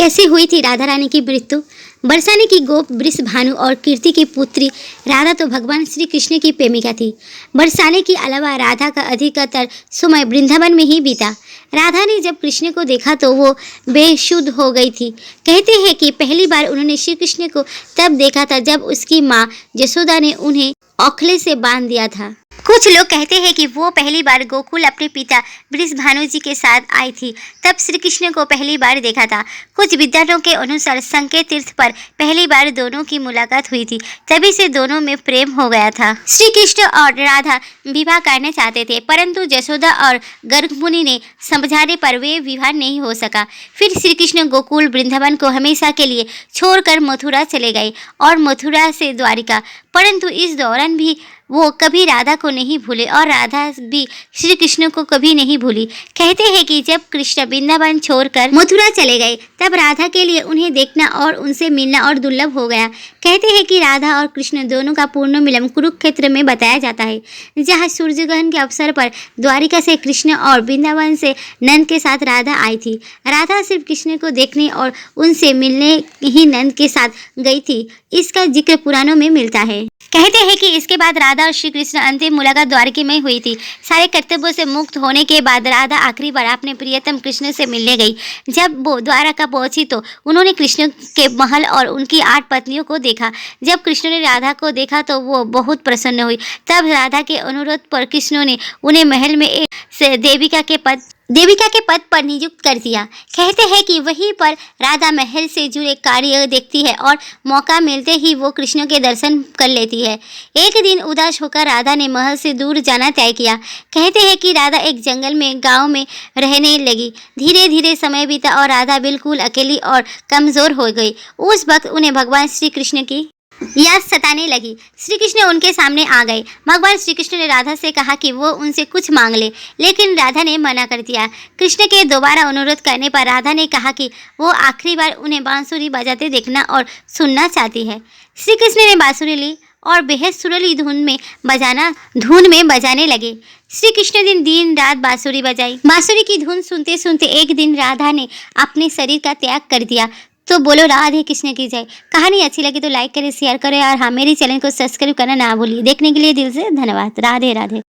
कैसे हुई थी राधा रानी की मृत्यु? बरसाने की गोप वृषभानु और कीर्ति की पुत्री राधा तो भगवान श्री कृष्ण की प्रेमिका थी। बरसाने के अलावा राधा का अधिकतर समय वृंदावन में ही बीता। राधा ने जब कृष्ण को देखा तो वो बेशुद्ध हो गई थी। कहते हैं कि पहली बार उन्होंने श्री कृष्ण को तब देखा था जब उसकी माँ यशोदा ने उन्हें औखले से बांध दिया था। कुछ लोग कहते हैं कि वो पहली बार गोकुल अपने पिता वृषभानु जी के साथ आई थी, तब श्री कृष्ण को पहली बार देखा था। कुछ विद्वानों के अनुसार संकेत तीर्थ पर पहली बार दोनों की मुलाकात हुई थी, तभी से दोनों में प्रेम हो गया था। श्री कृष्ण और राधा विवाह करना चाहते थे, परंतु यशोदा और गर्ग मुनि ने समझाने पर वे विवाह नहीं हो सका। फिर श्री कृष्ण गोकुल वृंदावन को हमेशा के लिए छोड़कर मथुरा चले गए और मथुरा से द्वारिका, परंतु इस दौरान भी वो कभी राधा को नहीं भूले और राधा भी श्री कृष्ण को कभी नहीं भूली। कहते हैं कि जब कृष्ण वृंदावन छोड़कर मथुरा चले गए तब राधा के लिए उन्हें देखना और उनसे मिलना और दुर्लभ हो गया। कहते हैं कि राधा और कृष्ण दोनों का पूर्ण मिलन कुरुक्षेत्र में बताया जाता है, जहाँ सूर्यग्रहण के अवसर पर द्वारिका से कृष्ण और वृंदावन से नंद के साथ राधा आई थी। राधा सिर्फ कृष्ण को देखने और उनसे मिलने ही नंद के साथ गई थी, इसका जिक्र पुराणों में मिलता है। कहते हैं कि इसके बाद राधा और श्री कृष्ण अंतिम मुलाकात द्वारका में हुई थी। सारे कर्तव्यों से मुक्त होने के बाद राधा आखिरी बार अपने प्रियतम कृष्ण से मिलने गई। जब वो द्वारका पहुंची तो उन्होंने कृष्ण के महल और उनकी 8 पत्नियों को देखा। जब कृष्ण ने राधा को देखा तो वो बहुत प्रसन्न हुई। तब राधा के अनुरोध पर कृष्ण ने उन्हें महल में एक देविका के पद पर नियुक्त कर दिया। कहते हैं कि वहीं पर राधा महल से जुड़े कार्य देखती है और मौका मिलते ही वो कृष्ण के दर्शन कर लेती है। एक दिन उदास होकर राधा ने महल से दूर जाना तय किया। कहते हैं कि राधा एक जंगल में गांव में रहने लगी। धीरे धीरे समय बीता और राधा बिल्कुल अकेली और कमजोर हो गई। उस वक्त उन्हें भगवान श्री कृष्ण की याद सताने लगी। श्री कृष्ण उनके सामने आ गए। भगवान श्री कृष्ण ने राधा से कहा कि वो उनसे कुछ मांग ले, लेकिन राधा ने मना कर दिया। कृष्ण के दोबारा अनुरोध करने पर राधा ने कहा कि वो आखिरी बार उन्हें बांसुरी बजाते देखना और सुनना चाहती है। श्री कृष्ण ने बांसुरी ली और बेहद सुरीली धुन में बजाने लगे। श्री कृष्ण ने दिन रात बांसुरी बजाई। बांसुरी की धुन सुनते सुनते एक दिन राधा ने अपने शरीर का त्याग कर दिया। तो बोलो राधे कृष्ण की जय। कहानी अच्छी लगी तो लाइक करें, शेयर करें और हाँ, मेरे चैनल को सब्सक्राइब करना ना भूलिए। देखने के लिए दिल से धन्यवाद। राधे राधे।